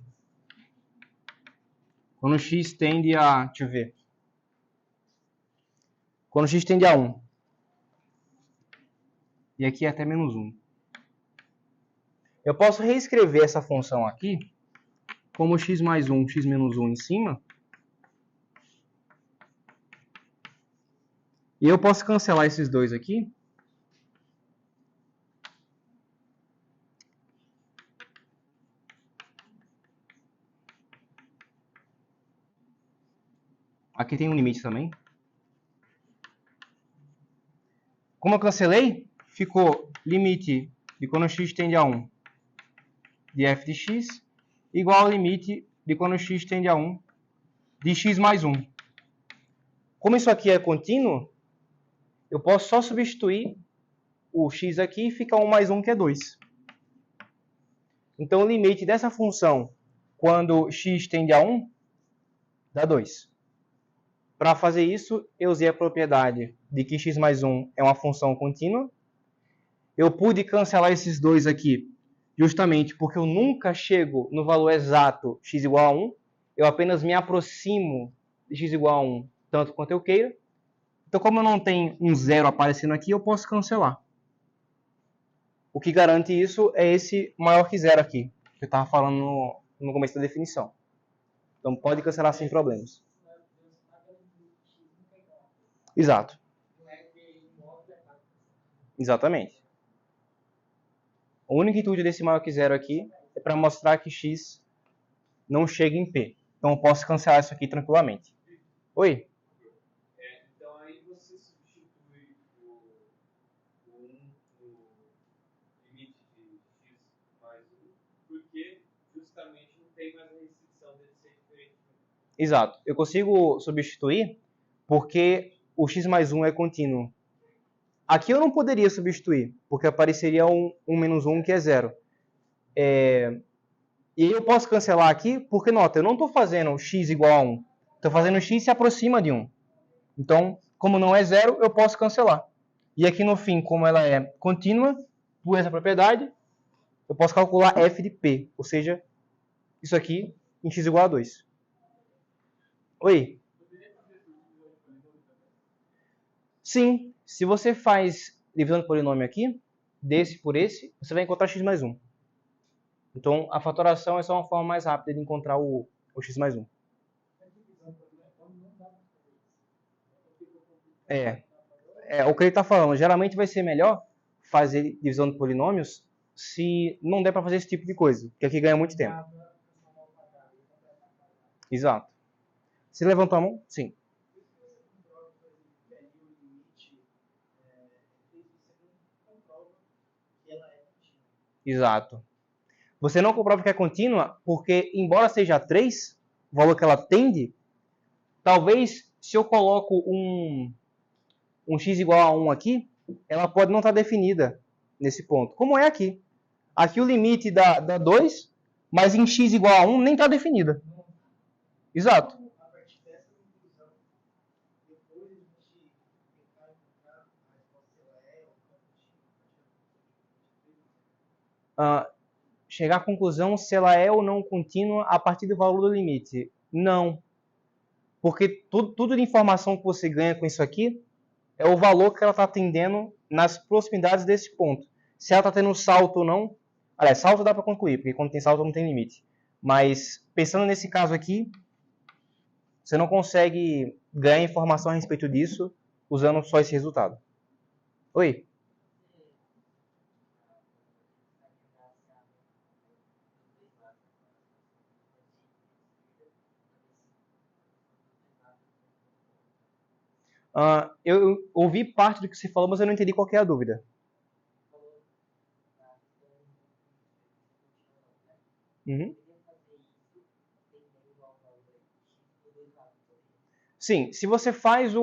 quando x tende a... Deixa eu ver. Quando x tende a 1. E aqui é até menos 1. Eu posso reescrever essa função aqui como x mais 1, x menos 1 em cima. E eu posso cancelar esses dois aqui. Aqui tem um limite também. Como eu cancelei, ficou limite de quando x tende a 1 de f de x igual ao limite de quando x tende a 1 de x mais 1. Como isso aqui é contínuo, eu posso só substituir o x aqui e fica 1 mais 1, que é 2. Então, o limite dessa função, quando x tende a 1, dá 2. Para fazer isso, eu usei a propriedade de que x mais 1 é uma função contínua. Eu pude cancelar esses dois aqui Justamente porque eu nunca chego no valor exato x igual a 1, eu apenas me aproximo de x igual a 1 tanto quanto eu queira. Então, como eu não tenho um zero aparecendo aqui, eu posso cancelar. O que garante isso é esse maior que zero aqui, que eu estava falando no começo da definição. Então, pode cancelar sem problemas. Exato. Exatamente. A única intuito desse maior que zero aqui é para mostrar que x não chega em P. Então, eu posso cancelar isso aqui tranquilamente. Oi? Então aí você substitui o 1 no limite de x mais 1, porque justamente não tem mais a restrição dele ser diferente. Exato. Eu consigo substituir porque o x mais 1 é contínuo. Aqui eu não poderia substituir, porque apareceria um menos 1 que é zero. E aí eu posso cancelar aqui, porque, nota, eu não estou fazendo x igual a 1. Estou fazendo x se aproxima de 1. Então, como não é zero, eu posso cancelar. E aqui no fim, como ela é contínua, por essa propriedade, eu posso calcular f de p, ou seja, isso aqui em x igual a 2. Oi? Sim, se você faz divisão de polinômio aqui, desse por esse, você vai encontrar x mais 1. Então, a fatoração é só uma forma mais rápida de encontrar o x mais 1. O que ele está falando. Geralmente vai ser melhor fazer divisão de polinômios se não der para fazer esse tipo de coisa, porque aqui ganha muito tempo. Exato. Você levantou a mão? Sim. Exato. Você não comprova que é contínua porque, embora seja 3, o valor que ela tende, talvez se eu coloco um x igual a 1 aqui, ela pode não estar definida nesse ponto. Como é aqui. Aqui o limite dá 2, mas em x igual a 1 nem está definida. Exato. Chegar à conclusão se ela é ou não contínua a partir do valor do limite. Não. Porque tudo de informação que você ganha com isso aqui é o valor que ela está atendendo nas proximidades desse ponto. Se ela está tendo salto ou não. Aliás, salto dá para concluir, porque quando tem salto não tem limite. Mas, pensando nesse caso aqui, você não consegue ganhar informação a respeito disso usando só esse resultado. Oi? Eu ouvi parte do que você falou, mas eu não entendi qual que é a dúvida. Uhum. Sim, se você faz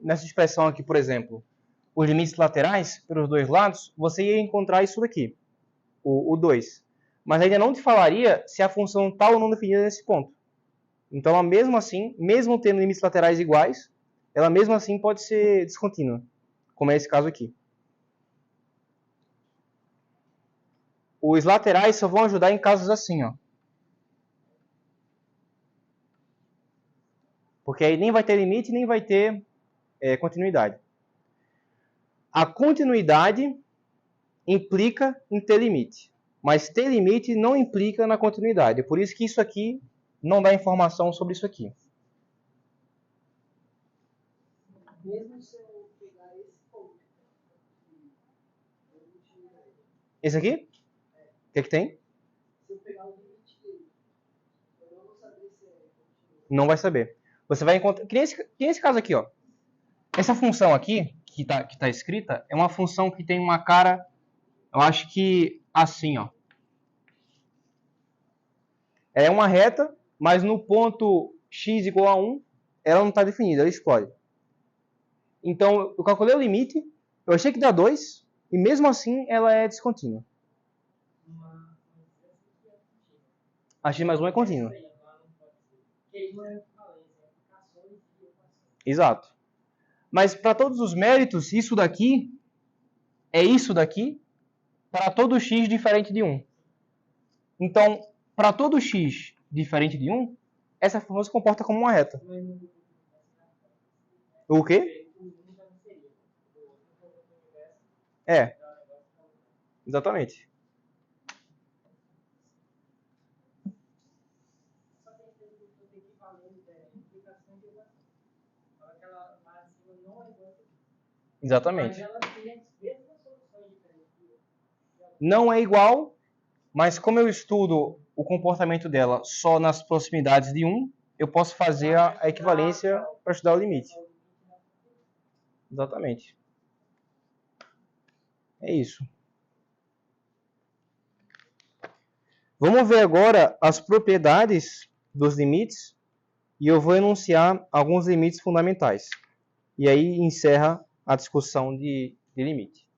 nessa expressão aqui, por exemplo, os limites laterais pelos dois lados, você ia encontrar isso daqui, o 2. Mas ainda não te falaria se a função está ou não definida nesse ponto. Então, ela mesmo assim, mesmo tendo limites laterais iguais, ela mesmo assim pode ser descontínua, como é esse caso aqui. Os laterais só vão ajudar em casos assim, ó. Porque aí nem vai ter limite, nem vai ter continuidade. A continuidade implica em ter limite. Mas ter limite não implica na continuidade. Por isso que isso aqui não dá informação sobre isso aqui. Mesmo se eu pegar esse ponto. Esse aqui? O que tem? Se eu pegar o limite dele, eu não vou saber se é continuo. Não vai saber. Você vai encontrar... Que nem esse caso aqui, ó. Essa função aqui, que tá escrita, é uma função que tem uma cara, eu acho que assim, ó. É uma reta, mas no ponto x igual a 1, ela não está definida, ela explode. Então, eu calculei o limite, eu achei que dá 2, e mesmo assim ela é descontínua. A x mais 1 é contínua. Exato. Mas para todos os méritos, isso daqui é isso daqui para todo x diferente de 1. Então, para todo x diferente de 1, essa função se comporta como uma reta. O quê? É, exatamente. Só tem que equivalente, implicação de equação. Aquela lá acima não é igual a essa. Exatamente. Mas ela tem as mesmas soluções diferentes. Não é igual, mas como eu estudo o comportamento dela só nas proximidades de 1, eu posso fazer a equivalência para estudar o limite. Exatamente. É isso. Vamos ver agora as propriedades dos limites e eu vou enunciar alguns limites fundamentais. E aí encerra a discussão de limite.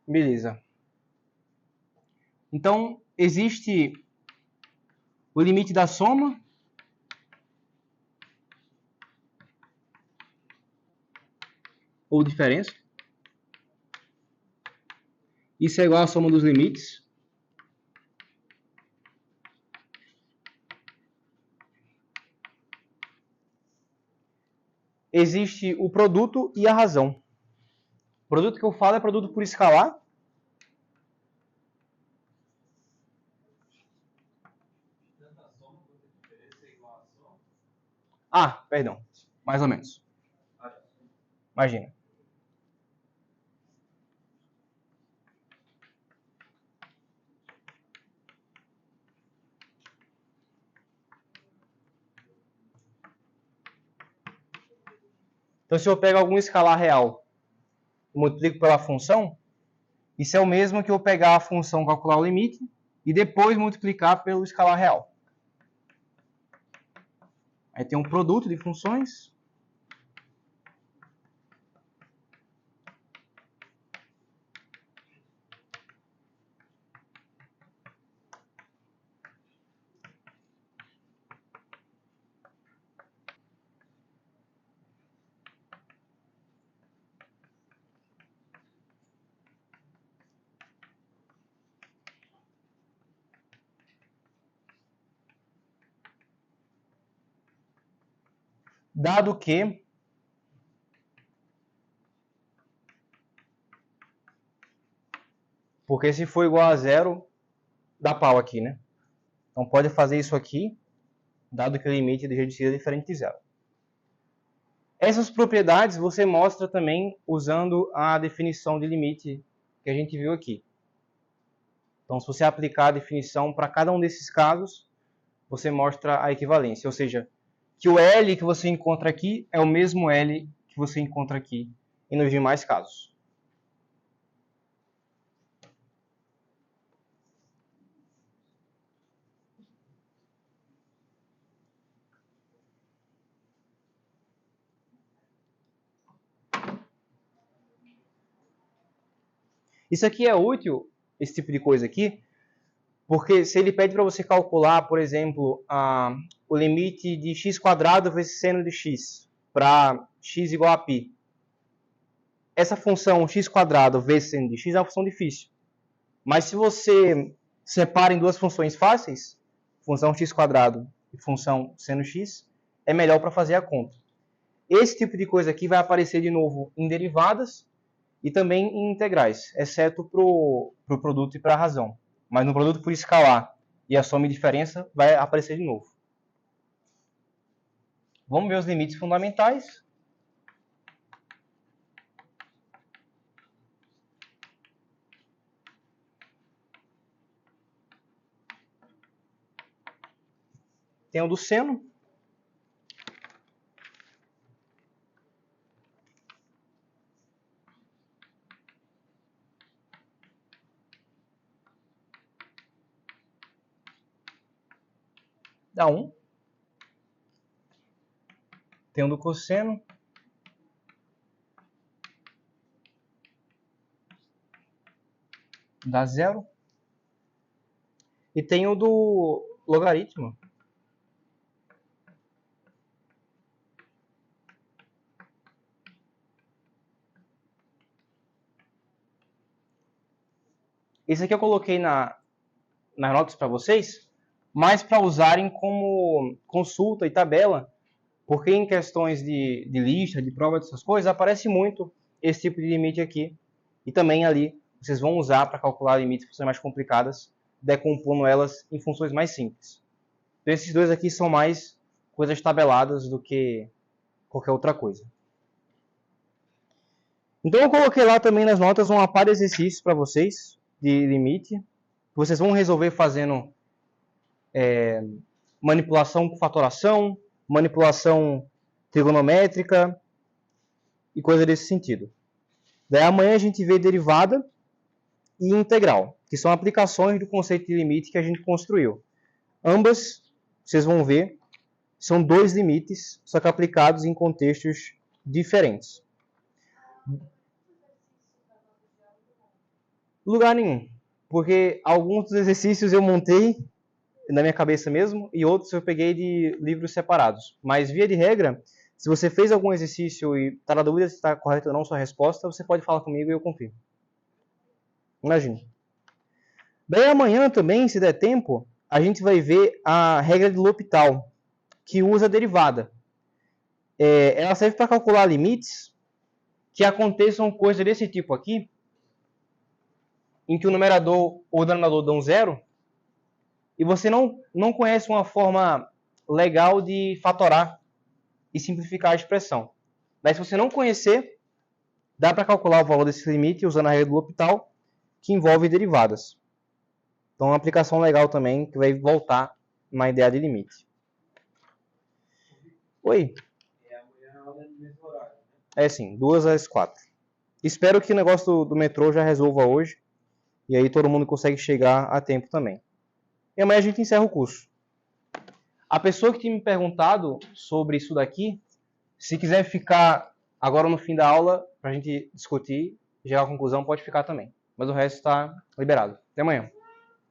Beleza. Então, existe o limite da soma. Ou diferença. Isso é igual à soma dos limites. Existe o produto e a razão. O produto que eu falo é produto por escalar. Tanto a soma quanto a diferença é igual a soma? Ah, perdão. Mais ou menos. Imagina. Então, se eu pego algum escalar real e multiplico pela função, isso é o mesmo que eu pegar a função, calcular o limite, e depois multiplicar pelo escalar real. Aí tem um produto de funções. Dado que porque se for igual a zero, dá pau aqui, né? Então pode fazer isso aqui, dado que o limite de reduzir é diferente de zero. Essas propriedades você mostra também usando a definição de limite que a gente viu aqui. Então, se você aplicar a definição para cada um desses casos, você mostra a equivalência. Ou seja, que o L que você encontra aqui é o mesmo L que você encontra aqui e nos demais casos. Isso aqui é útil, esse tipo de coisa aqui, porque se ele pede para você calcular, por exemplo, o limite de x² vezes seno de x para x igual a π. Essa função x² vezes seno de x é uma função difícil. Mas se você separa em duas funções fáceis, função x² e função seno x, é melhor para fazer a conta. Esse tipo de coisa aqui vai aparecer de novo em derivadas e também em integrais, exceto para o produto e para a razão. Mas no produto por escalar e a soma e diferença vai aparecer de novo. Vamos ver os limites fundamentais. Tem o do seno. dá 1. Tem o do cosseno. Dá 0. E tem o do logaritmo. Esse aqui eu coloquei nas notas para vocês, mas para usarem como consulta e tabela, porque em questões de lista, de prova, dessas coisas, aparece muito esse tipo de limite aqui. E também ali vocês vão usar para calcular limites de funções mais complicadas, decompondo elas em funções mais simples. Então esses dois aqui são mais coisas tabeladas do que qualquer outra coisa. Então eu coloquei lá também nas notas uma par de exercícios para vocês, de limite. Vocês vão resolver fazendo manipulação com fatoração, manipulação trigonométrica e coisa desse sentido. Daí amanhã a gente vê derivada e integral, que são aplicações do conceito de limite que a gente construiu. Ambas, vocês vão ver, são dois limites, só que aplicados em contextos diferentes. Lugar nenhum, porque alguns dos exercícios eu montei na minha cabeça mesmo e outros eu peguei de livros separados. Mas, via de regra, se você fez algum exercício e está na dúvida se está correta ou não sua resposta, você pode falar comigo e eu confirmo. Imagine. Daí amanhã também, se der tempo, a gente vai ver a regra de L'Hopital, que usa a derivada. Ela serve para calcular limites que aconteçam coisas desse tipo aqui, em que o numerador ou o denominador dão 0, e você não conhece uma forma legal de fatorar e simplificar a expressão. Mas se você não conhecer, dá para calcular o valor desse limite usando a regra do L'Hopital, que envolve derivadas. Então, é uma aplicação legal também, que vai voltar na ideia de limite. Oi? Amanhã a aula é no mesmo horário, né? É sim, 2 às 4. Espero que o negócio do metrô já resolva hoje, e aí todo mundo consegue chegar a tempo também. E amanhã a gente encerra o curso. A pessoa que tinha me perguntado sobre isso daqui, se quiser ficar agora no fim da aula, para a gente discutir e chegar à conclusão, pode ficar também. Mas o resto está liberado. Até amanhã.